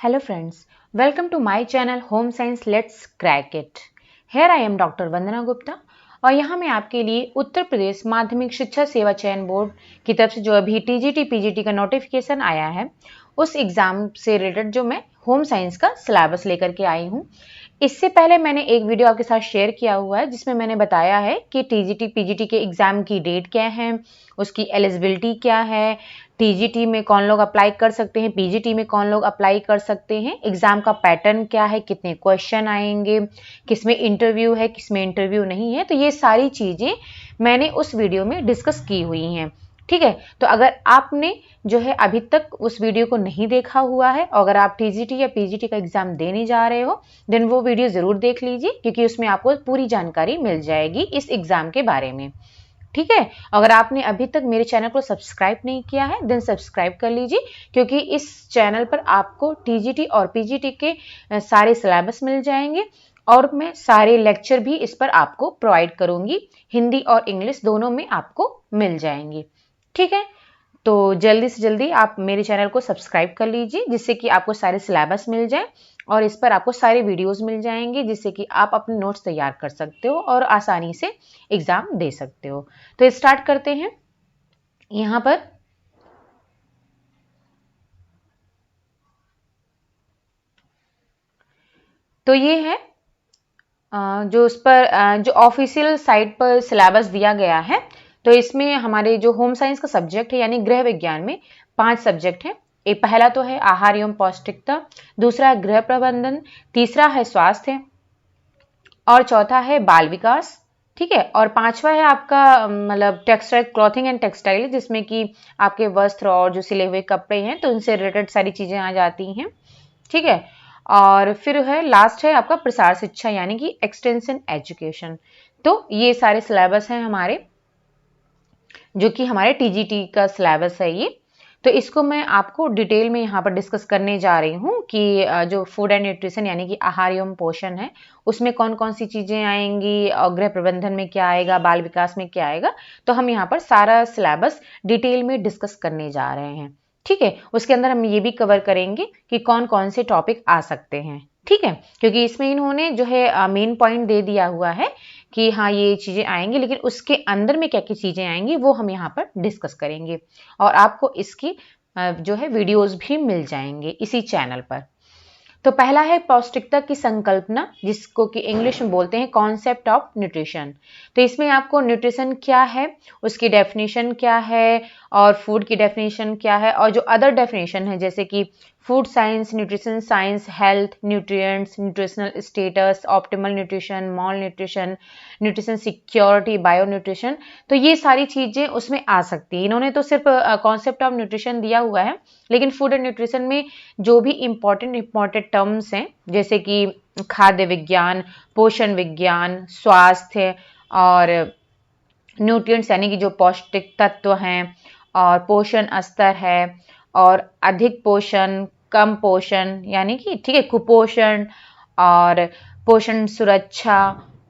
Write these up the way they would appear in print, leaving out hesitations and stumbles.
Hello friends, welcome to my channel Home Science Let's Crack It. Here I am Dr. वंदना गुप्ता और यहाँ मैं आपके लिए उत्तर प्रदेश माध्यमिक शिक्षा सेवा चयन बोर्ड की तरफ से जो अभी टीजीटी पीजीटी का नोटिफिकेशन आया है उस एग्जाम से रिलेटेड जो मैं होम साइंस का सिलेबस लेकर के आई हूँ। इससे पहले मैंने एक वीडियो आपके साथ शेयर किया हुआ है जिसमें मैंने बताया है कि टीजीटी पीजीटी के एग्जाम की डेट क्या है, उसकी एलिजिबिलिटी क्या है, टीजीटी में कौन लोग अप्लाई कर सकते हैं, पीजीटी में कौन लोग अप्लाई कर सकते हैं, एग्जाम का पैटर्न क्या है, कितने क्वेश्चन आएंगे, किसमें इंटरव्यू है, किसमें इंटरव्यू नहीं है। तो ये सारी चीजें मैंने उस वीडियो में डिस्कस की हुई हैं। ठीक है, तो अगर आपने जो है अभी तक उस वीडियो को नहीं देखा हुआ है और अगर आप टीजीटी या पीजीटी का एग्जाम देने जा रहे हो देन वो वीडियो जरूर देख लीजिए क्योंकि उसमें आपको पूरी जानकारी मिल जाएगी इस एग्जाम के बारे में। ठीक है, अगर आपने अभी तक मेरे चैनल को सब्सक्राइब नहीं किया है देन सब्सक्राइब कर लीजिए क्योंकि इस चैनल पर आपको टीजीटी और पीजीटी के सारे सिलेबस मिल जाएंगे और मैं सारे लेक्चर भी इस पर आपको प्रोवाइड करूंगी, हिंदी और इंग्लिश दोनों में आपको मिल जाएंगे। ठीक है, तो जल्दी से जल्दी आप मेरे चैनल को सब्सक्राइब कर लीजिए जिससे कि आपको सारे सिलेबस मिल जाए और इस पर आपको सारे वीडियोस मिल जाएंगे जिससे कि आप अपने नोट्स तैयार कर सकते हो और आसानी से एग्जाम दे सकते हो। तो स्टार्ट करते हैं। यहाँ पर तो ये है जो उस पर जो ऑफिशियल साइट पर सिलेबस दिया गया है। तो इसमें हमारे जो होम साइंस का सब्जेक्ट है यानी गृह विज्ञान में 5 सब्जेक्ट हैं। एक पहला तो है आहार एवं पौष्टिकता, दूसरा है गृह प्रबंधन, तीसरा है स्वास्थ्य और चौथा है बाल विकास। ठीक है, और पांचवा है आपका मतलब टेक्सटाइल क्लॉथिंग एंड टेक्सटाइल जिसमें कि आपके वस्त्र और जो सिले हुए कपड़े हैं तो उनसे रिलेटेड सारी चीजें आ जाती हैं। ठीक है, और फिर है लास्ट है आपका प्रसार शिक्षा यानी कि एक्सटेंशन एजुकेशन। तो ये सारे सिलेबस हैं हमारे जो कि हमारे टीजीटी का सिलेबस है ये। तो इसको मैं आपको डिटेल में यहाँ पर डिस्कस करने जा रही हूँ कि जो फूड एंड न्यूट्रिशन यानी कि आहार एवं पोषण है उसमें कौन कौन सी चीजें आएंगी और गृह प्रबंधन में क्या आएगा, बाल विकास में क्या आएगा। तो हम यहाँ पर सारा सिलेबस डिटेल में डिस्कस करने जा रहे हैं। ठीक है, उसके अंदर हम ये भी कवर करेंगे कि कौन कौन से टॉपिक आ सकते हैं। ठीक है, क्योंकि इसमें इन्होंने जो है मेन पॉइंट दे दिया हुआ है कि हाँ ये चीजें आएंगी लेकिन उसके अंदर में क्या क्या चीजें आएंगी वो हम यहाँ पर डिस्कस करेंगे और आपको इसकी जो है वीडियोस भी मिल जाएंगे इसी चैनल पर। तो पहला है पौष्टिकता की संकल्पना जिसको कि इंग्लिश में बोलते हैं कॉन्सेप्ट ऑफ न्यूट्रिशन। तो इसमें आपको न्यूट्रिशन क्या है, उसकी डेफिनेशन क्या है और फूड की डेफिनेशन क्या है और जो अदर डेफिनेशन है जैसे कि food science, nutrition science, health, nutrients, nutritional status, optimal nutrition, mall nutrition, nutrition security, bio nutrition. तो ये सारी चीजें उसमें आ सकती है। इन्होंने तो सिर्फ कॉन्सेप्ट ऑफ न्यूट्रिशन दिया हुआ है लेकिन फूड एंड न्यूट्रिशन में जो भी इंपॉर्टेंट टर्म्स हैं जैसे कि खाद्य विज्ञान, पोषण विज्ञान, स्वास्थ्य और न्यूट्रिएंट्स यानी कि जो पौष्टिक तत्व हैं और पोषण स्तर है और अधिक पोषण, कम पोषण यानी कि ठीक है कुपोषण और पोषण सुरक्षा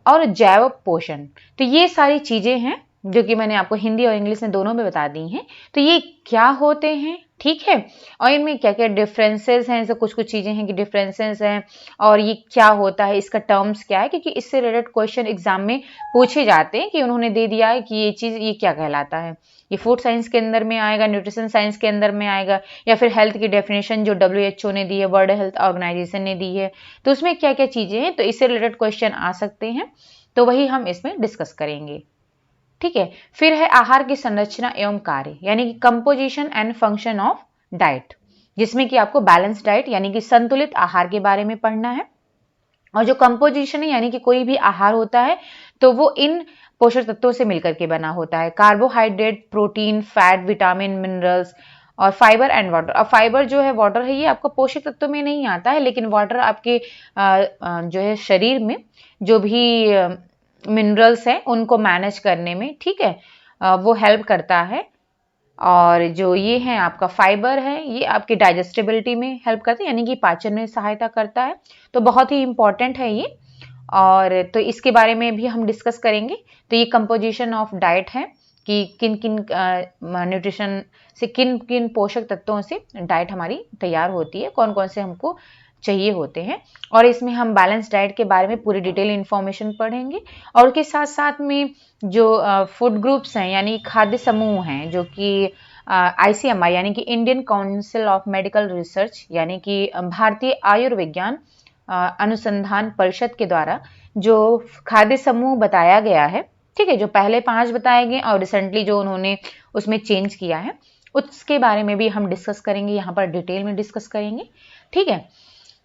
और जैव पोषण। तो ये सारी चीजें हैं जो कि मैंने आपको हिंदी और इंग्लिश में दोनों में बता दी हैं। तो ये क्या होते हैं, ठीक है, और इनमें क्या क्या डिफरेंसेस हैं, ऐसे कुछ कुछ चीजें हैं कि डिफरेंसेस हैं और ये क्या होता है, इसका टर्म्स क्या है, क्योंकि इससे रिलेटेड क्वेश्चन एग्जाम में पूछे जाते हैं कि उन्होंने दे दिया है कि ये चीज ये क्या कहलाता है, ये फूड साइंस के अंदर में आएगा, न्यूट्रिशन साइंस के अंदर में आएगा या फिर हेल्थ की डेफिनेशन जो WHO ने दी है, वर्ल्ड हेल्थ ऑर्गेनाइजेशन ने दी है, तो उसमें क्या क्या चीजें हैं, तो इससे रिलेटेड क्वेश्चन आ सकते हैं। तो वही हम इसमें डिस्कस करेंगे। ठीक है, फिर है आहार की संरचना एवं कार्य यानी कि composition and function of diet जिसमें कि आपको बैलेंस डाइट यानी कि संतुलित आहार के बारे में पढ़ना है। और जो कंपोजिशन है यानी कि कोई भी आहार होता है तो वो इन पोषक तत्वों से मिलकर के बना होता है, carbohydrate, protein, fat, vitamin, minerals और फाइबर एंड वाटर। अब फाइबर जो है वाटर है ये आपको पोषक तत्व में नहीं आता है लेकिन वाटर आपके जो है शरीर में जो भी मिनरल्स हैं उनको मैनेज करने में, ठीक है, वो हेल्प करता है। और जो ये है आपका फाइबर है ये आपकी डाइजेस्टिबिलिटी में हेल्प करता है यानी कि पाचन में सहायता करता है। तो बहुत ही इंपॉर्टेंट है ये और तो इसके बारे में भी हम डिस्कस करेंगे। तो ये कंपोजिशन ऑफ डाइट है कि किन किन न्यूट्रिशन से, किन किन पोषक तत्वों से डाइट हमारी तैयार होती है, कौन कौन से हमको चाहिए होते हैं। और इसमें हम बैलेंस डाइट के बारे में पूरी डिटेल इन्फॉर्मेशन पढ़ेंगे। और उसके साथ साथ में जो फूड ग्रुप्स हैं यानी खाद्य समूह हैं, जो कि ICMR यानी कि Indian council of medical research यानी कि भारतीय आयुर्विज्ञान अनुसंधान परिषद के द्वारा जो खाद्य समूह बताया गया है, ठीक है, जो पहले 5 बताए गए और रिसेंटली जो उन्होंने उसमें चेंज किया है, उसके बारे में भी हम डिस्कस करेंगे, यहाँ पर डिटेल में डिस्कस करेंगे, ठीक है।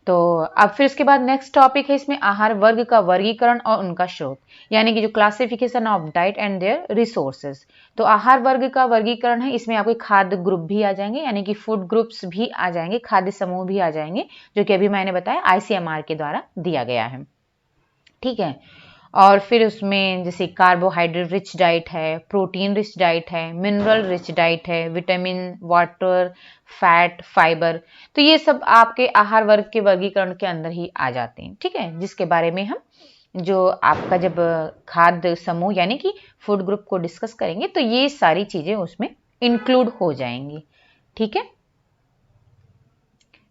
तो अब फिर उसके बाद नेक्स्ट टॉपिक है इसमें आहार वर्ग का वर्गीकरण और उनका स्रोत, यानी कि जो classification of diet and their resources. तो आहार वर्ग का वर्गीकरण है, इसमें आपके खाद्य ग्रुप भी आ जाएंगे, यानी कि फूड ग्रुप्स भी आ जाएंगे, खाद्य समूह भी आ जाएंगे, जो कि अभी मैंने बताया ICMR के द्वारा दिया गया है, ठीक है। और फिर उसमें जैसे कार्बोहाइड्रेट रिच डाइट है, प्रोटीन रिच डाइट है, मिनरल रिच डाइट है, विटामिन, वाटर, फैट, फाइबर, तो ये सब आपके आहार वर्ग के वर्गीकरण के अंदर ही आ जाते हैं, ठीक है, जिसके बारे में हम जो आपका जब खाद्य समूह यानी कि फूड ग्रुप को डिस्कस करेंगे तो ये सारी चीजें उसमें इंक्लूड हो जाएंगी, ठीक है।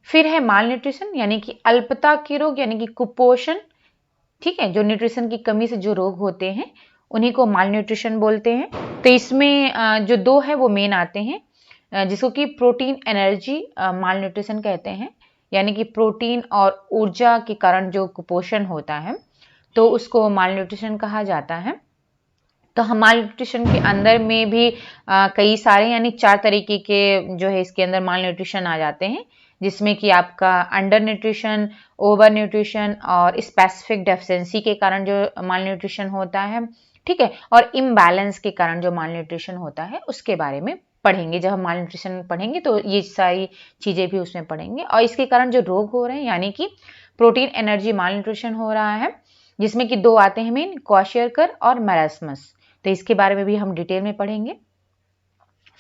फिर है माल न्यूट्रिशन यानी कि अल्पता के रोग यानी कि कुपोषण, ठीक है, जो न्यूट्रिशन की कमी से जो रोग होते हैं उन्हीं को माल न्यूट्रिशन बोलते हैं। तो इसमें जो 2 है वो मेन आते हैं, जिसको कि प्रोटीन एनर्जी माल न्यूट्रिशन कहते हैं, यानी कि प्रोटीन और ऊर्जा के कारण जो कुपोषण होता है तो उसको माल न्यूट्रिशन कहा जाता है। तो हम माल न्यूट्रिशन के अंदर में भी कई सारे यानी 4 तरीके के जो है इसके अंदर माल न्यूट्रिशन आ जाते हैं, जिसमें कि आपका अंडर न्यूट्रिशन, ओवर न्यूट्रिशन और स्पेसिफिक डेफिशिएंसी के कारण जो माल न्यूट्रिशन होता है, ठीक है, और इम्बैलेंस के कारण जो माल न्यूट्रिशन होता है उसके बारे में पढ़ेंगे। जब हम माल न्यूट्रिशन पढ़ेंगे तो ये सारी चीजें भी उसमें पढ़ेंगे। और इसके कारण जो रोग हो रहे हैं यानी कि प्रोटीन एनर्जी माल न्यूट्रिशन हो रहा है, जिसमें कि 2 आते हैं मेन, क्वाशियरकर और मैरास्मस, तो इसके बारे में भी हम डिटेल में पढ़ेंगे।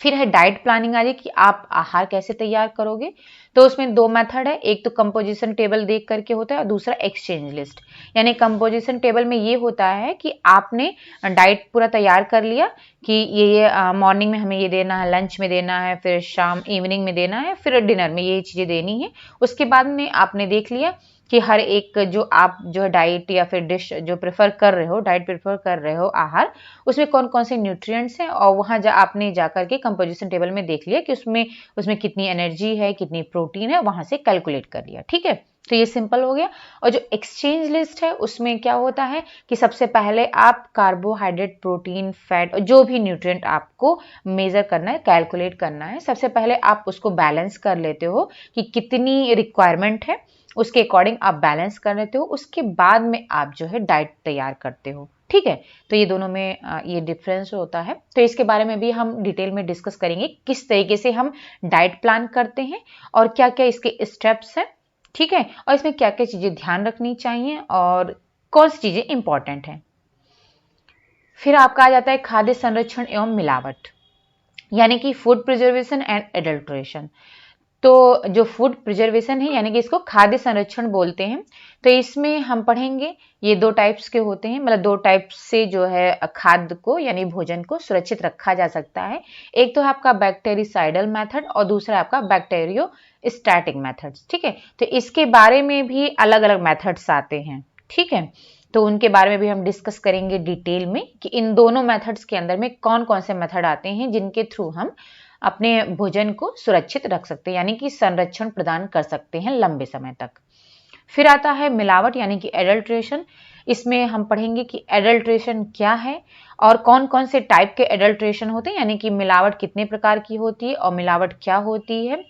फिर है डाइट प्लानिंग आ जाए कि आप आहार कैसे तैयार करोगे। तो उसमें 2 मेथड है, एक तो कंपोजिशन टेबल देख करके होता है और दूसरा एक्सचेंज लिस्ट। यानी कंपोजिशन टेबल में ये होता है कि आपने डाइट पूरा तैयार कर लिया कि ये मॉर्निंग में हमें ये देना है, लंच में देना है, फिर शाम इवनिंग में देना है, फिर डिनर में ये चीज़ें देनी है। उसके बाद में आपने देख लिया कि हर एक जो आप जो है डाइट या फिर डिश जो प्रेफर कर रहे हो, डाइट प्रेफर कर रहे हो आहार, उसमें कौन कौन से न्यूट्रिएंट्स हैं, और वहाँ आपने जा करके कंपोजिशन टेबल में देख लिया कि उसमें कितनी एनर्जी है, कितनी प्रोटीन है, वहाँ से कैलकुलेट कर लिया, ठीक है। तो ये सिंपल हो गया। और जो एक्सचेंज लिस्ट है उसमें क्या होता है कि सबसे पहले आप कार्बोहाइड्रेट, प्रोटीन, फैट, जो भी न्यूट्रिएंट आपको मेजर करना है, कैलकुलेट करना है, सबसे पहले आप उसको बैलेंस कर लेते हो कि कितनी रिक्वायरमेंट है, उसके अकॉर्डिंग आप बैलेंस कर लेते हो। उसके बाद में आप जो है डाइट तैयार करते हो, ठीक है। तो ये दोनों में ये डिफरेंस होता है। तो इसके बारे में भी हम डिटेल में डिस्कस करेंगे, किस तरीके से हम डाइट प्लान करते हैं और क्या क्या इसके स्टेप्स हैं, ठीक है, और इसमें क्या क्या चीजें ध्यान रखनी चाहिए और कौन सी चीजें इंपॉर्टेंट हैं। फिर आपका आ जाता है खाद्य संरक्षण एवं मिलावट, यानी कि फूड प्रिजर्वेशन एंड एडल्ट्रेशन। तो जो फूड प्रिजर्वेशन है यानी कि इसको खाद्य संरक्षण बोलते हैं। तो इसमें हम पढ़ेंगे ये 2 टाइप्स के होते हैं, मतलब 2 टाइप से जो है खाद्य को यानी भोजन को सुरक्षित रखा जा सकता है। एक तो है आपका बैक्टीरिसाइडल मेथड और दूसरा आपका बैक्टीरियो स्टैटिक मेथड्स, ठीक है। तो इसके बारे में भी अलग अलग मेथड्स आते हैं, ठीक है। तो उनके बारे में भी हम डिस्कस करेंगे डिटेल में कि इन दोनों मेथड्स के अंदर में कौन कौन से मेथड आते हैं जिनके थ्रू हम अपने भोजन को सुरक्षित रख सकते हैं, यानी कि संरक्षण प्रदान कर सकते हैं लंबे समय तक। फिर आता है मिलावट यानी कि एडल्ट्रेशन। इसमें हम पढ़ेंगे कि एडल्ट्रेशन क्या है और कौन कौन से टाइप के एडल्ट्रेशन होते हैं, यानी कि मिलावट कितने प्रकार की होती है और मिलावट क्या होती है,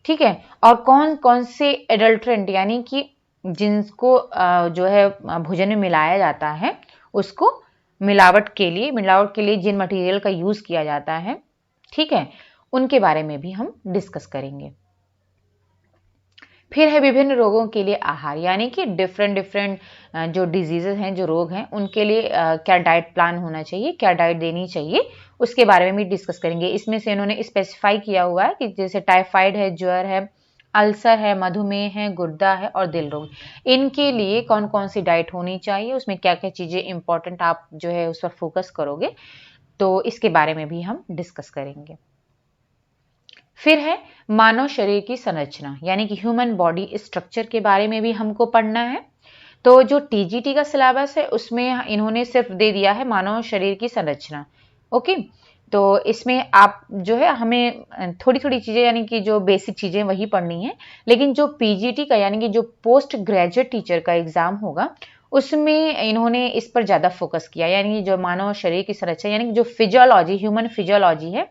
ठीक है। और कौन कौन से एडल्ट्रेंट यानी कि जिनको जो है भोजन में मिलाया जाता है, उसको मिलावट के लिए जिन मटेरियल का यूज किया जाता है, ठीक है, उनके बारे में भी हम डिस्कस करेंगे। फिर है विभिन्न रोगों के लिए आहार, यानी कि डिफरेंट जो डिजीजेज हैं, जो रोग हैं, उनके लिए क्या डाइट प्लान होना चाहिए, क्या डाइट देनी चाहिए, उसके बारे में भी डिस्कस करेंगे। इसमें से इन्होंने स्पेसिफाई किया हुआ है कि जैसे टाइफाइड है, ज्वर है, अल्सर है, मधुमेह है, गुर्दा है और दिल रोग, इनके लिए कौन कौन सी डाइट होनी चाहिए, उसमें क्या क्या चीज़ें इंपॉर्टेंट आप जो है उस पर फोकस करोगे, तो इसके बारे में भी हम डिस्कस करेंगे। फिर है मानव शरीर की संरचना, यानी कि ह्यूमन बॉडी स्ट्रक्चर के बारे में भी हमको पढ़ना है। तो जो टीजीटी का सिलेबस है उसमें इन्होंने सिर्फ दे दिया है मानव शरीर की संरचना। ओके, तो इसमें आप जो है हमें थोड़ी थोड़ी चीज़ें यानी कि जो बेसिक चीज़ें वही पढ़नी है, लेकिन जो पीजीटी का यानी कि जो पोस्ट ग्रेजुएट टीचर का एग्ज़ाम होगा उसमें इन्होंने इस पर ज़्यादा फोकस किया, यानी जो मानव शरीर की संरचना यानी कि जो फिजियोलॉजी, ह्यूमन फिजियोलॉजी है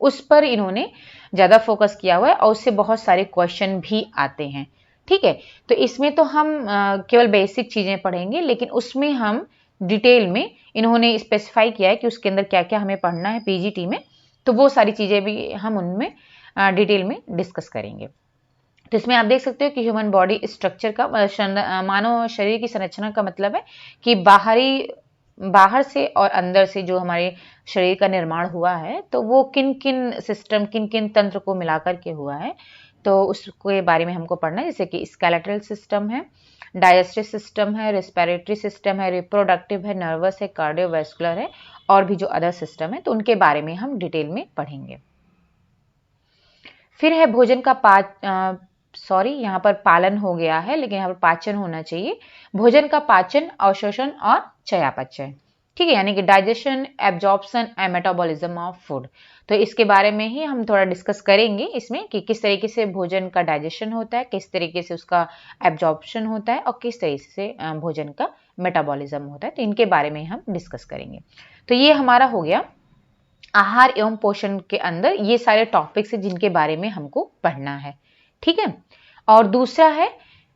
उस पर इन्होंने ज़्यादा फोकस किया हुआ है और उससे बहुत सारे क्वेश्चन भी आते हैं। ठीक है, तो इसमें तो हम केवल बेसिक चीज़ें पढ़ेंगे, लेकिन उसमें हम डिटेल में इन्होंने स्पेसिफाई किया है कि उसके अंदर क्या क्या हमें पढ़ना है पीजीटी में, तो वो सारी चीज़ें भी हम उनमें डिटेल में डिस्कस करेंगे। तो इसमें आप देख सकते हो कि ह्यूमन बॉडी स्ट्रक्चर का मानव शरीर की संरचना का मतलब है कि बाहर से और अंदर से जो हमारे शरीर का निर्माण हुआ है तो वो किन किन सिस्टम, किन किन तंत्र को मिलाकर के हुआ है, तो उसके बारे में हमको पढ़ना है। जैसे कि स्केलेटल सिस्टम है, डाइजेस्टिव सिस्टम है, रेस्पिरेटरी सिस्टम है, रिप्रोडक्टिव है, नर्वस है, कार्डियोवैस्कुलर है और भी जो अदर सिस्टम है, तो उनके बारे में हम डिटेल में पढ़ेंगे। फिर है भोजन का यहाँ पर पालन हो गया है, लेकिन यहाँ पर पाचन होना चाहिए। भोजन का पाचन, अवशोषण और चयापचय, ठीक है, यानी कि digestion, absorption and metabolism of food. तो इसके बारे में ही हम थोड़ा डिस्कस करेंगे इसमें कि किस तरीके से भोजन का डाइजेशन होता है, किस तरीके से उसका एब्जॉर्प्शन होता है और किस तरीके से भोजन का मेटाबॉलिज्म होता है, तो इनके बारे में हम डिस्कस करेंगे। तो ये हमारा हो गया आहार एवं पोषण के अंदर ये सारे टॉपिक्स हैं जिनके बारे में हमको पढ़ना है। ठीक है, और दूसरा है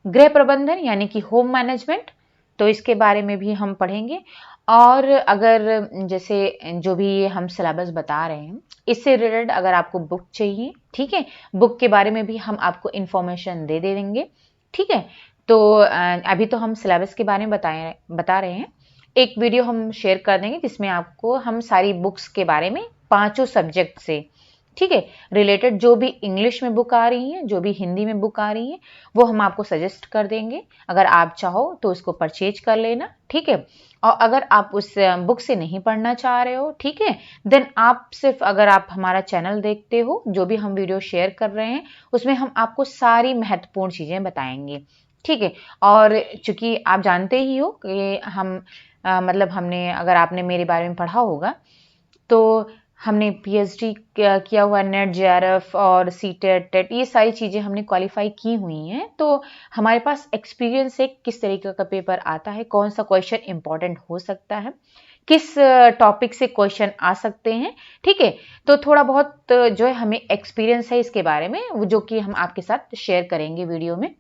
गृह प्रबंधन यानी कि होम मैनेजमेंट, तो इसके बारे में भी हम पढ़ेंगे। और अगर जैसे जो भी हम सिलेबस बता रहे हैं इससे रिलेटेड अगर आपको बुक चाहिए, ठीक है, बुक के बारे में भी हम आपको इंफॉर्मेशन दे देंगे। ठीक है, तो अभी तो हम सिलेबस के बारे में बता रहे हैं, एक वीडियो हम शेयर कर देंगे जिसमें आपको हम सारी बुक्स के बारे में पांचों सब्जेक्ट से, ठीक है, रिलेटेड जो भी इंग्लिश में बुक आ रही हैं, जो भी हिंदी में बुक आ रही हैं, वो हम आपको सजेस्ट कर देंगे। अगर आप चाहो तो उसको परचेज कर लेना, ठीक है। और अगर आप उस बुक से नहीं पढ़ना चाह रहे हो, ठीक है, देन आप सिर्फ अगर आप हमारा चैनल देखते हो, जो भी हम वीडियो शेयर कर रहे हैं उसमें हम आपको सारी महत्वपूर्ण चीज़ें बताएंगे, ठीक है। और चूंकि आप जानते ही हो कि हम मतलब हमने, अगर आपने मेरे बारे में पढ़ा होगा तो हमने पीएचडी किया हुआ, नेट, जेआरएफ और सीटेट, टेट, ये सारी चीज़ें हमने क्वालिफाई की हुई हैं, तो हमारे पास एक्सपीरियंस है किस तरीके का पेपर आता है, कौन सा क्वेश्चन इंपॉर्टेंट हो सकता है, किस टॉपिक से क्वेश्चन आ सकते हैं, ठीक है। तो थोड़ा बहुत जो है हमें एक्सपीरियंस है इसके बारे में, जो कि हम आपके साथ शेयर करेंगे वीडियो में।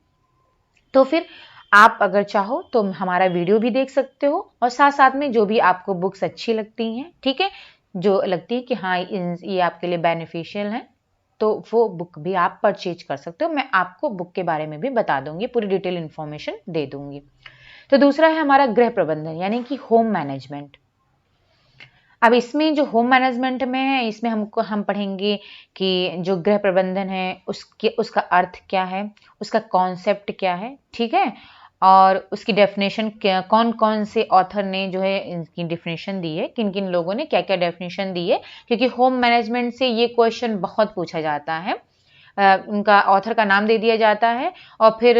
तो फिर आप अगर चाहो तो हमारा वीडियो भी देख सकते हो और साथ साथ में जो भी आपको बुक्स अच्छी लगती हैं, ठीक है, जो लगती है कि हाँ ये आपके लिए बेनिफिशियल है, तो वो बुक भी आप परचेज कर सकते हो। मैं आपको बुक के बारे में भी बता दूंगी, पूरी डिटेल इन्फॉर्मेशन दे दूंगी। तो दूसरा है हमारा गृह प्रबंधन यानी कि होम मैनेजमेंट। अब इसमें जो होम मैनेजमेंट में है, इसमें हम पढ़ेंगे कि जो गृह प्रबंधन है उसका अर्थ क्या है, उसका कॉन्सेप्ट क्या है, ठीक है, और उसकी डेफिनेशन कौन कौन से ऑथर ने जो है इनकी डेफिनेशन दी है, किन किन लोगों ने क्या क्या डेफिनेशन दी है, क्योंकि होम मैनेजमेंट से ये क्वेश्चन बहुत पूछा जाता है। उनका ऑथर का नाम दे दिया जाता है और फिर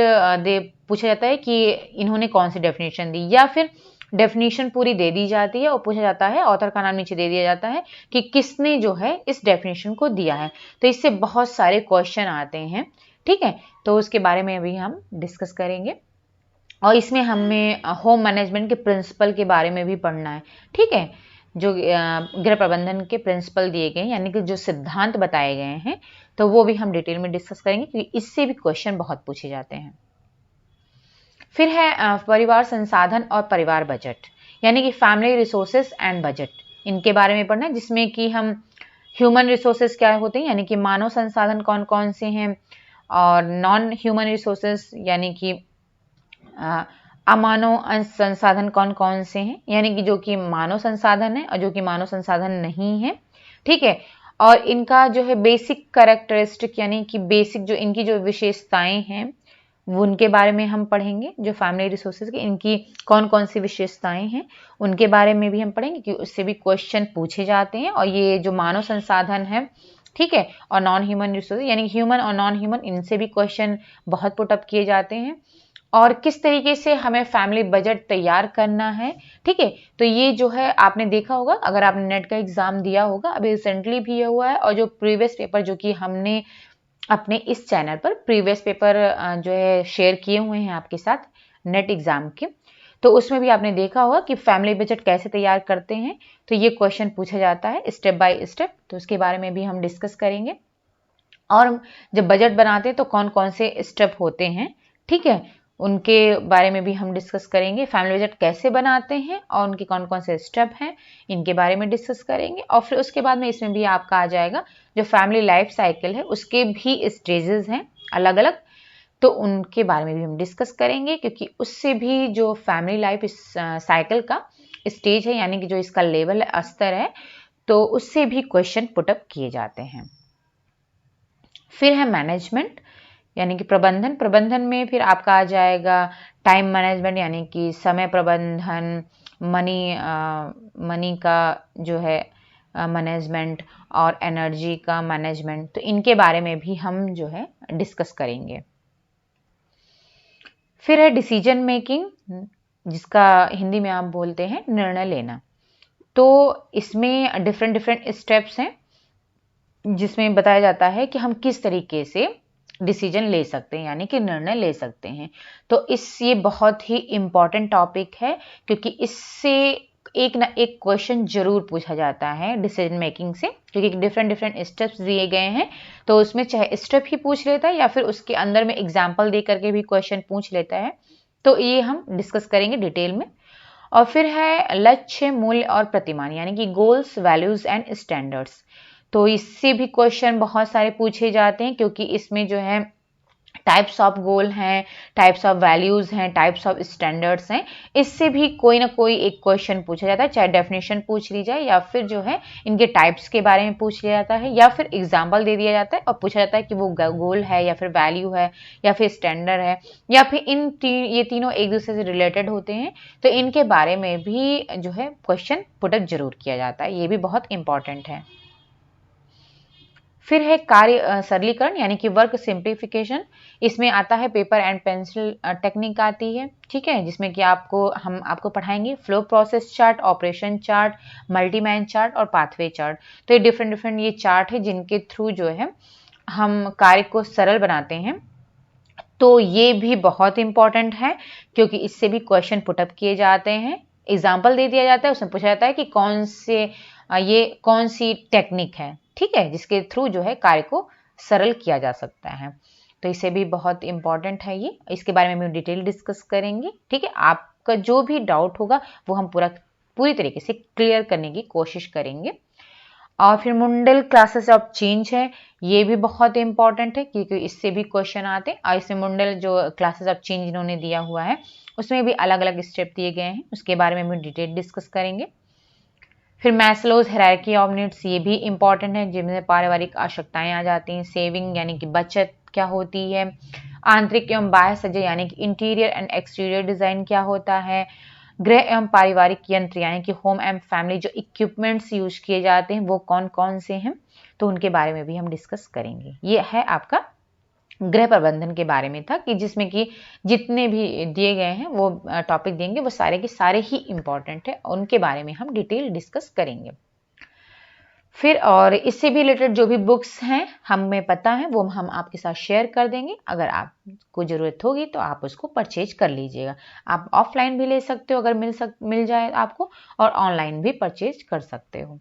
पूछा जाता है कि इन्होंने कौन सी डेफिनेशन दी, या फिर डेफिनेशन पूरी दे दी जाती है और पूछा जाता है, ऑथर का नाम नीचे दे दिया जाता है कि किसने जो है इस डेफिनेशन को दिया है। तो इससे बहुत सारे क्वेश्चन आते हैं, ठीक है, तो उसके बारे में अभी हम डिस्कस करेंगे। और इसमें हमें होम मैनेजमेंट के प्रिंसिपल के बारे में भी पढ़ना है, ठीक है, जो गृह प्रबंधन के प्रिंसिपल दिए गए हैं यानी कि जो सिद्धांत बताए गए हैं, तो वो भी हम डिटेल में डिस्कस करेंगे क्योंकि इससे भी क्वेश्चन बहुत पूछे जाते हैं। फिर है परिवार संसाधन और परिवार बजट यानी कि फैमिली रिसोर्सेज एंड बजट, इनके बारे में पढ़ना है, जिसमें कि हम ह्यूमन रिसोर्सेज क्या होते हैं यानी कि मानव संसाधन कौन कौन से हैं, और नॉन ह्यूमन रिसोर्सेज यानी कि अमानव संसाधन कौन कौन से हैं, यानी कि जो कि मानव संसाधन है और जो कि मानव संसाधन नहीं है, ठीक है, और इनका जो है बेसिक कैरेक्टरिस्टिक यानी कि बेसिक जो इनकी जो विशेषताएं हैं वो उनके बारे में हम पढ़ेंगे। जो फैमिली रिसोर्सेज की इनकी कौन कौन सी विशेषताएं हैं उनके बारे में भी हम पढ़ेंगे कि उससे भी क्वेश्चन पूछे जाते हैं। और ये जो मानव संसाधन है, ठीक है, और नॉन ह्यूमन रिसोर्सेज यानी ह्यूमन और नॉन ह्यूमन, इनसे भी क्वेश्चन बहुत पुटअप किए जाते हैं। और किस तरीके से हमें फैमिली बजट तैयार करना है, ठीक है। तो ये जो है आपने देखा होगा, अगर आपने नेट का एग्जाम दिया होगा, अभी रिसेंटली भी ये हुआ है, और जो प्रीवियस पेपर जो कि हमने अपने इस चैनल पर प्रीवियस पेपर जो है शेयर किए हुए हैं आपके साथ नेट एग्जाम के, तो उसमें भी आपने देखा होगा कि फैमिली बजट कैसे तैयार करते हैं। तो ये क्वेश्चन पूछा जाता है स्टेप बाय स्टेप, तो उसके बारे में भी हम डिस्कस करेंगे। और जब बजट बनाते हैं तो कौन कौन से स्टेप होते हैं, ठीक है, उनके बारे में भी हम डिस्कस करेंगे। फैमिली बजट कैसे बनाते हैं और उनके कौन कौन से स्टेप हैं, इनके बारे में डिस्कस करेंगे। और फिर उसके बाद में इसमें भी आपका आ जाएगा जो फैमिली लाइफ साइकिल है, उसके भी स्टेजेस हैं अलग अलग, तो उनके बारे में भी हम डिस्कस करेंगे। क्योंकि उससे भी जो फैमिली लाइफ साइकिल का स्टेज है, यानी कि जो इसका लेवल स्तर है, तो उससे भी क्वेश्चन पुटअप किए जाते हैं। फिर है मैनेजमेंट यानी कि प्रबंधन। प्रबंधन में फिर आपका आ जाएगा टाइम मैनेजमेंट यानी कि समय प्रबंधन, मनी का जो है मैनेजमेंट, और एनर्जी का मैनेजमेंट, तो इनके बारे में भी हम जो है डिस्कस करेंगे। फिर है डिसीजन मेकिंग, जिसका हिंदी में आप बोलते हैं निर्णय लेना। तो इसमें डिफरेंट डिफरेंट स्टेप्स हैं, जिसमें बताया जाता है कि हम किस तरीके से डिसीजन ले सकते हैं, यानी कि निर्णय ले सकते हैं। तो ये बहुत ही इम्पॉर्टेंट टॉपिक है, क्योंकि इससे एक ना एक क्वेश्चन जरूर पूछा जाता है डिसीजन मेकिंग से, क्योंकि डिफरेंट डिफरेंट स्टेप्स दिए गए हैं। तो उसमें चाहे स्टेप ही पूछ लेता है या फिर उसके अंदर में एग्जाम्पल दे करके भी क्वेश्चन पूछ लेता है। तो ये हम डिस्कस करेंगे डिटेल में। और फिर है लक्ष्य, मूल्य और प्रतिमान, यानी कि गोल्स, वैल्यूज एंड स्टैंडर्ड्स। तो इससे भी क्वेश्चन बहुत सारे पूछे जाते हैं, क्योंकि इसमें जो है टाइप्स ऑफ गोल हैं, टाइप्स ऑफ वैल्यूज हैं, टाइप्स ऑफ स्टैंडर्ड्स हैं। इससे भी कोई ना कोई एक क्वेश्चन पूछा जाता है, चाहे डेफिनेशन पूछ ली जाए या फिर जो है इनके टाइप्स के बारे में पूछ लिया जाता है, या फिर एग्जाम्पल दे दिया जाता है और पूछा जाता है कि वो गोल है या फिर वैल्यू है या फिर स्टैंडर्ड है, या फिर ये तीनों एक दूसरे से रिलेटेड होते हैं। तो इनके बारे में भी जो है क्वेश्चन पुटअप जरूर किया जाता है, ये भी बहुत इंपॉर्टेंट है। फिर है कार्य सरलीकरण यानी कि वर्क सिंप्लीफिकेशन। इसमें आता है पेपर एंड पेंसिल टेक्निक आती है, ठीक है, जिसमें कि हम आपको पढ़ाएंगे flow process chart, operation chart, multiman chart और पाथवे चार्ट। तो ये डिफरेंट डिफरेंट ये चार्ट है जिनके थ्रू जो है हम कार्य को सरल बनाते हैं। तो ये भी बहुत इंपॉर्टेंट है, क्योंकि इससे भी क्वेश्चन पुटअप किए जाते हैं, एग्जाम्पल दे दिया जाता है, उसमें पूछा जाता है कि ये कौन सी टेक्निक है, ठीक है, जिसके थ्रू जो है कार्य को सरल किया जा सकता है। तो इसे भी बहुत इंपॉर्टेंट है ये, इसके बारे में हम डिटेल डिस्कस करेंगे, ठीक है। आपका जो भी डाउट होगा वो हम पूरी तरीके से क्लियर करने की कोशिश करेंगे। और फिर मुंडल क्लासेस ऑफ चेंज है, ये भी बहुत इंपॉर्टेंट है, क्योंकि इससे भी क्वेश्चन आते हैं। और इसमें मुंडल जो क्लासेस ऑफ चेंज इन्होंने दिया हुआ है, उसमें भी अलग अलग स्टेप दिए गए हैं, उसके बारे में हम डिटेल डिस्कस करेंगे। फिर मैस्लोज हायरार्की ऑफ नीड्स, ये भी इंपॉर्टेंट है, जिनमें पारिवारिक आवश्यकताएं आ जाती हैं। सेविंग यानी कि बचत क्या होती है, आंतरिक एवं बाह्य सज्जा यानी कि इंटीरियर एंड एक्सटीरियर डिजाइन क्या होता है, गृह एवं पारिवारिक यंत्र यानी कि होम एंड फैमिली जो इक्विपमेंट्स यूज किए जाते हैं वो कौन कौन से हैं, तो उनके बारे में भी हम डिस्कस करेंगे। ये है आपका गृह प्रबंधन के बारे में था, कि जिसमें कि जितने भी दिए गए हैं वो टॉपिक देंगे वो सारे के सारे ही इंपॉर्टेंट है, उनके बारे में हम डिटेल डिस्कस करेंगे। फिर और इससे भी रिलेटेड जो भी बुक्स हैं हमें पता है वो हम आपके साथ शेयर कर देंगे, अगर आपको ज़रूरत होगी तो आप उसको परचेज कर लीजिएगा। आप ऑफलाइन भी ले सकते हो अगर मिल जाए आपको, और ऑनलाइन भी परचेज कर सकते हो।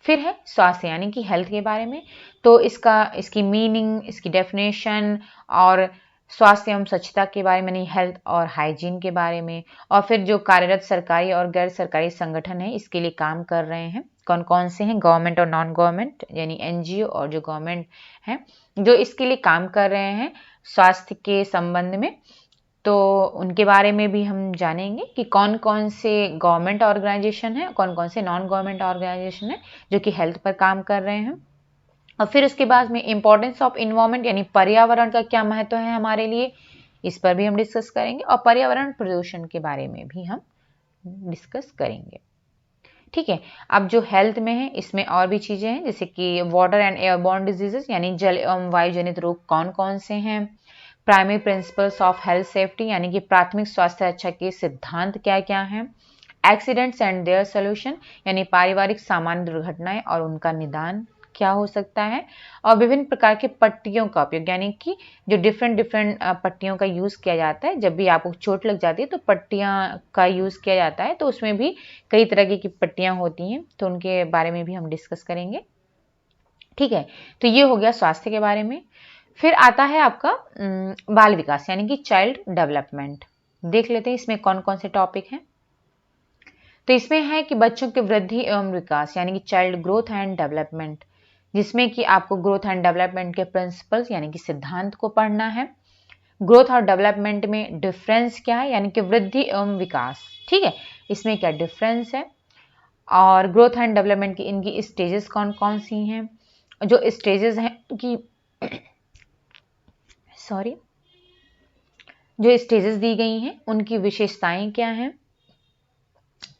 फिर है स्वास्थ्य यानी कि हेल्थ के बारे में, तो इसकी मीनिंग, इसकी डेफिनेशन, और स्वास्थ्य एवं स्वच्छता के बारे में, हेल्थ और हाइजीन के बारे में। और फिर जो कार्यरत सरकारी और गैर सरकारी संगठन है इसके लिए काम कर रहे हैं, कौन कौन से हैं, गवर्नमेंट और नॉन गवर्नमेंट यानी एनजीओ, और जो गवर्नमेंट हैं जो इसके लिए काम कर रहे हैं स्वास्थ्य के संबंध में, तो उनके बारे में भी हम जानेंगे कि कौन कौन से गवर्नमेंट ऑर्गेनाइजेशन है, कौन कौन से नॉन गवर्नमेंट ऑर्गेनाइजेशन है जो कि हेल्थ पर काम कर रहे हैं। और फिर उसके बाद में इम्पोर्टेंस ऑफ इन्वायरमेंट यानी पर्यावरण का क्या महत्व है हमारे लिए, इस पर भी हम डिस्कस करेंगे और पर्यावरण प्रदूषण के बारे में भी हम डिस्कस करेंगे। ठीक है, अब जो हेल्थ में है इसमें और भी चीजें हैं, जैसे कि वाटर एंड एयरबॉर्न डिजीजेस यानी जल एवं वायु जनित रोग कौन कौन से हैं, primary principles of health safety यानी कि प्राथमिक स्वास्थ्य रक्षा के सिद्धांत क्या क्या हैं, एक्सीडेंट्स एंड देयर सोल्यूशन यानी पारिवारिक सामान्य दुर्घटनाएं और उनका निदान क्या हो सकता है, और विभिन्न प्रकार के पट्टियों का उपयोग यानी कि जो डिफरेंट पट्टियों का यूज किया जाता है, जब भी आपको चोट लग जाती है तो पट्टियां का यूज किया जाता है, तो उसमें भी कई तरह की पट्टियां होती हैं, तो उनके बारे में भी हम डिस्कस करेंगे। ठीक है, तो ये हो गया स्वास्थ्य के बारे में। फिर आता है आपका बाल विकास यानी कि चाइल्ड डेवलपमेंट। देख लेते हैं इसमें कौन कौन से टॉपिक हैं। तो इसमें है कि बच्चों की वृद्धि एवं विकास यानी कि चाइल्ड ग्रोथ एंड डेवलपमेंट, जिसमें कि आपको ग्रोथ एंड डेवलपमेंट के प्रिंसिपल्स यानी कि सिद्धांत को पढ़ना है। ग्रोथ और डेवलपमेंट में डिफरेंस क्या है यानी कि वृद्धि एवं विकास। ठीक है, इसमें क्या डिफरेंस है, और ग्रोथ एंड डेवलपमेंट की इनकी स्टेजेस कौन कौन सी हैं, जो स्टेजेस हैं कि जो स्टेजेस दी गई हैं उनकी विशेषताएं क्या हैं,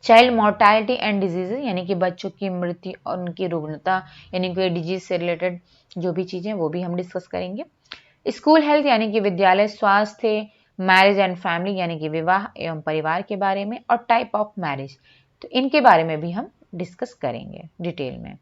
चाइल्ड मोर्टालिटी एंड डिजीज यानी कि बच्चों की मृत्यु और उनकी रुग्णता यानी कि डिजीज से रिलेटेड जो भी चीजें वो भी हम डिस्कस करेंगे। स्कूल हेल्थ यानी कि विद्यालय स्वास्थ्य, मैरिज एंड फैमिली यानी कि विवाह एवं परिवार के बारे में, और टाइप ऑफ मैरिज, तो इनके बारे में भी हम डिस्कस करेंगे डिटेल में।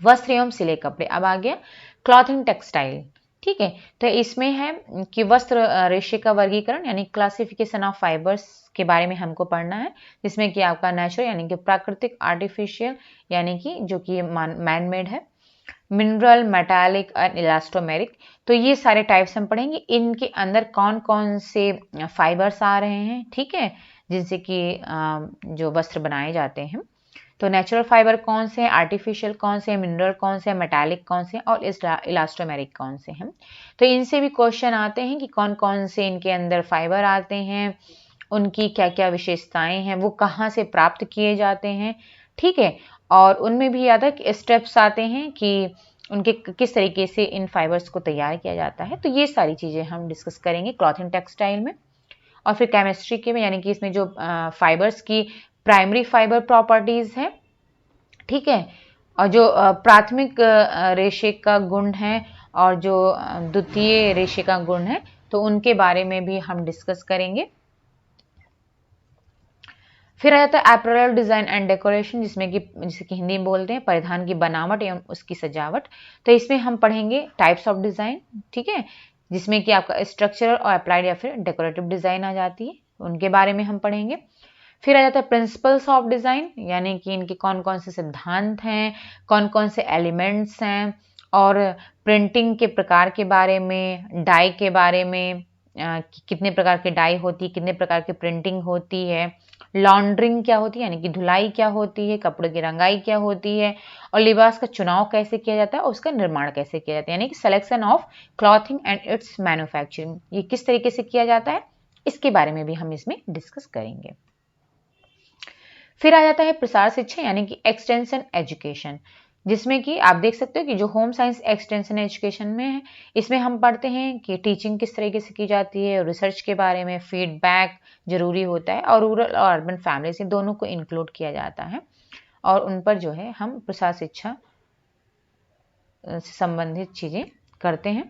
वस्त्र एवं सिले कपड़े, अब आ गया क्लॉथिंग टेक्सटाइल। ठीक है, तो इसमें है कि वस्त्र रेशे का वर्गीकरण यानी क्लासिफिकेशन ऑफ फाइबर्स के बारे में हमको पढ़ना है, जिसमें कि आपका नेचुरल यानी कि प्राकृतिक, आर्टिफिशियल यानी कि जो कि मैन मेड है, मिनरल, मेटालिक और इलास्टोमेरिक, तो ये सारे टाइप्स हम पढ़ेंगे। इनके अंदर कौन कौन से फाइबर्स आ रहे हैं, ठीक है, जिनसे कि जो वस्त्र बनाए जाते हैं। तो नेचुरल फाइबर कौन से हैं, आर्टिफिशियल कौन से हैं, मिनरल कौन से हैं, मेटालिक कौन से हैं और इलास्टोमेरिक कौन से हैं। तो इनसे भी क्वेश्चन आते हैं कि कौन कौन से इनके अंदर फाइबर आते हैं, उनकी क्या क्या विशेषताएं हैं, वो कहाँ से प्राप्त किए जाते हैं। ठीक है, और उनमें भी याद है स्टेप्स आते हैं कि उनके किस तरीके से इन फाइबर्स को तैयार किया जाता है। तो ये सारी चीज़ें हम डिस्कस करेंगे क्लॉथिंग टेक्सटाइल में। और फिर केमिस्ट्री के में यानी कि इसमें जो फाइबर्स की प्राइमरी फाइबर प्रॉपर्टीज है, ठीक है, और जो प्राथमिक रेशे का गुण है और जो द्वितीय रेशे का गुण है, तो उनके बारे में भी हम डिस्कस करेंगे। फिर आ जाता है एपरल डिजाइन एंड डेकोरेशन, जिसमें कि जिसे कि हिंदी में बोलते हैं परिधान की बनावट एवं उसकी सजावट। तो इसमें हम पढ़ेंगे टाइप्स ऑफ डिजाइन, ठीक है, जिसमें कि आपका स्ट्रक्चरल और अप्लाइड या फिर डेकोरेटिव डिजाइन आ जाती है, उनके बारे में हम पढ़ेंगे। फिर आ जाता है प्रिंसिपल्स ऑफ डिजाइन यानी कि इनके कौन कौन से सिद्धांत हैं, कौन कौन से एलिमेंट्स हैं, और प्रिंटिंग के प्रकार के बारे में, डाई के बारे में, कितने प्रकार के डाई होती है, कितने प्रकार की प्रिंटिंग होती है, लॉन्ड्रिंग क्या होती है यानी कि धुलाई क्या होती है, कपड़े की रंगाई क्या होती है, और लिबास का चुनाव कैसे किया जाता है और उसका निर्माण कैसे किया जाता है, यानी कि selection of clothing and it's manufacturing, ये किस तरीके से किया जाता है, इसके बारे में भी हम इसमें डिस्कस करेंगे। फिर आ जाता है प्रसार शिक्षा यानी कि एक्सटेंशन एजुकेशन, जिसमें कि आप देख सकते हो कि जो होम साइंस एक्सटेंशन एजुकेशन में है, इसमें हम पढ़ते हैं कि टीचिंग किस तरीके से की जाती है, रिसर्च के बारे में, फीडबैक जरूरी होता है, और रूरल और अर्बन फैमिली से दोनों को इंक्लूड किया जाता है, और उन पर जो है हम प्रसार शिक्षा से संबंधित चीजें करते हैं।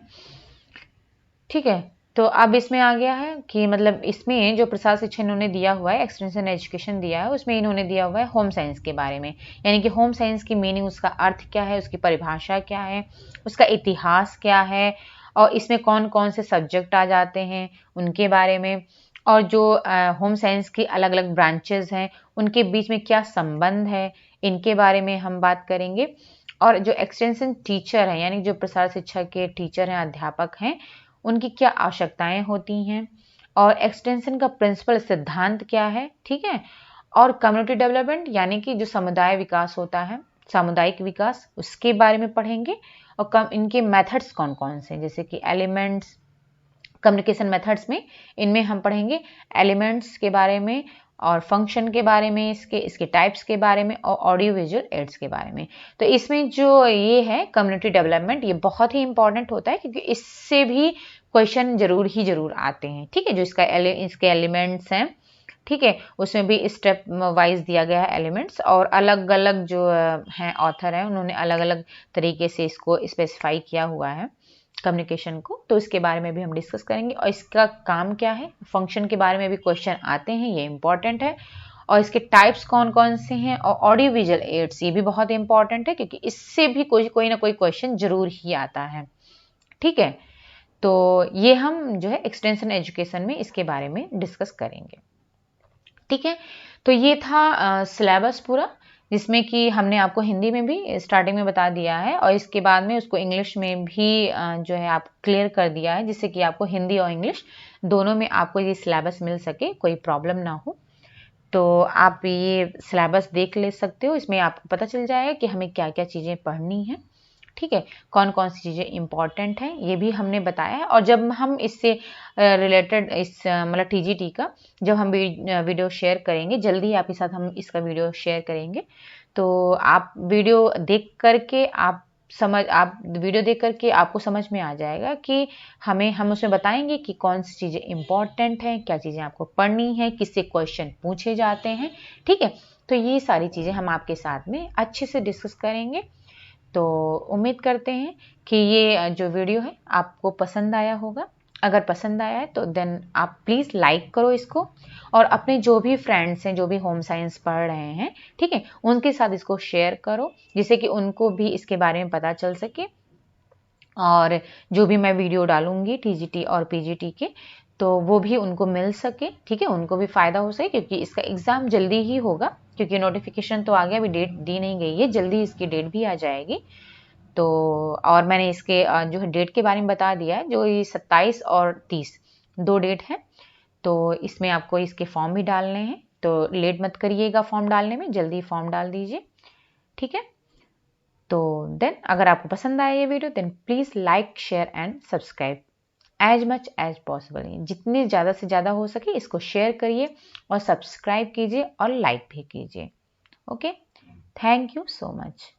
ठीक है, तो अब इसमें आ गया है कि मतलब इसमें जो प्रसार शिक्षा इन्होंने दिया हुआ है, एक्सटेंशन एजुकेशन दिया है, उसमें इन्होंने दिया हुआ है होम साइंस के बारे में, यानी कि होम साइंस की मीनिंग, उसका अर्थ क्या है, उसकी परिभाषा क्या है, उसका इतिहास क्या है, और इसमें कौन कौन से सब्जेक्ट आ जाते हैं उनके बारे में, और जो होम साइंस की अलग अलग ब्रांचेज हैं उनके बीच में क्या संबंध है, इनके बारे में हम बात करेंगे। और जो एक्सटेंशन टीचर हैं यानी जो प्रसार शिक्षा के टीचर हैं, अध्यापक हैं, उनकी क्या आवश्यकताएं होती हैं, और एक्सटेंशन का प्रिंसिपल सिद्धांत क्या है, ठीक है, और कम्युनिटी डेवलपमेंट यानी कि जो समुदाय विकास होता है, सामुदायिक विकास, उसके बारे में पढ़ेंगे, और इनके मेथड्स कौन कौन से, जैसे कि एलिमेंट्स, कम्युनिकेशन मेथड्स में इनमें हम पढ़ेंगे एलिमेंट्स के बारे में, और फंक्शन के बारे में, इसके टाइप्स के बारे में, और ऑडियो विजुअल एड्स के बारे में। तो इसमें जो ये है कम्युनिटी डेवलपमेंट, ये बहुत ही इंपॉर्टेंट होता है, क्योंकि इससे भी क्वेश्चन जरूर आते हैं, ठीक है। जो इसके एलिमेंट्स हैं, ठीक है, उसमें भी स्टेप वाइज दिया गया है एलिमेंट्स, और अलग अलग जो हैं ऑथर हैं उन्होंने अलग अलग तरीके से इसको स्पेसिफाई किया हुआ है कम्युनिकेशन को। तो इसके बारे में भी हम डिस्कस करेंगे, और इसका काम क्या है, फंक्शन के बारे में भी क्वेश्चन आते हैं, ये इंपॉर्टेंट है। और इसके टाइप्स कौन कौन से हैं, और ऑडियो विजुअल एड्स, ये भी बहुत इंपॉर्टेंट है क्योंकि इससे भी कोई ना कोई क्वेश्चन जरूर ही आता है, ठीक है। तो ये हम जो है एक्सटेंशन एजुकेशन में इसके बारे में डिस्कस करेंगे, ठीक है। तो ये था सिलेबस पूरा, जिसमें कि हमने आपको हिंदी में भी स्टार्टिंग में बता दिया है, और इसके बाद में उसको इंग्लिश में भी जो है आप क्लियर कर दिया है, जिससे कि आपको हिंदी और इंग्लिश दोनों में आपको ये सिलेबस मिल सके, कोई प्रॉब्लम ना हो। तो आप ये सिलेबस देख ले सकते हो, इसमें आपको पता चल जाएगा कि हमें क्या क्या चीज़ें पढ़नी है, ठीक है, कौन कौन सी चीज़ें इंपॉर्टेंट हैं, ये भी हमने बताया है। और जब हम इससे रिलेटेड मतलब टीजीटी का जब हम वीडियो शेयर करेंगे, जल्दी ही आपके साथ हम इसका वीडियो शेयर करेंगे, तो आप वीडियो देख करके आपको समझ में आ जाएगा कि हम उसमें बताएंगे कि कौन सी चीज़ें इंपॉर्टेंट हैं, क्या चीज़ें आपको पढ़नी है, किससे क्वेश्चन पूछे जाते हैं, ठीक है। तो ये सारी चीज़ें हम आपके साथ में अच्छे से डिस्कस करेंगे। तो उम्मीद करते हैं कि ये जो वीडियो है आपको पसंद आया होगा। अगर पसंद आया है तो देन आप प्लीज़ लाइक करो इसको, और अपने जो भी फ्रेंड्स हैं जो भी होम साइंस पढ़ रहे हैं, ठीक है, उनके साथ इसको शेयर करो, जिससे कि उनको भी इसके बारे में पता चल सके। और जो भी मैं वीडियो डालूंगी टीजीटी और पीजीटी के, तो वो भी उनको मिल सके, ठीक है, उनको भी फ़ायदा हो सके, क्योंकि इसका एग्ज़ाम जल्दी ही होगा, क्योंकि नोटिफिकेशन तो आ गया, अभी डेट दी नहीं गई है, जल्दी इसकी डेट भी आ जाएगी। तो और मैंने इसके जो है डेट के बारे में बता दिया है, जो ये 27 और 30 2 डेट है। तो इसमें आपको इसके फॉर्म भी डालने हैं, तो लेट मत करिएगा फॉर्म डालने में, जल्दी फॉर्म डाल दीजिए, ठीक है। तो देन अगर आपको पसंद आया ये video, then please like share and subscribe as much as possible. जितनी ज़्यादा से ज़्यादा हो सके इसको शेयर करिए, और सब्सक्राइब कीजिए, और लाइक भी कीजिए। Okay, thank you so much.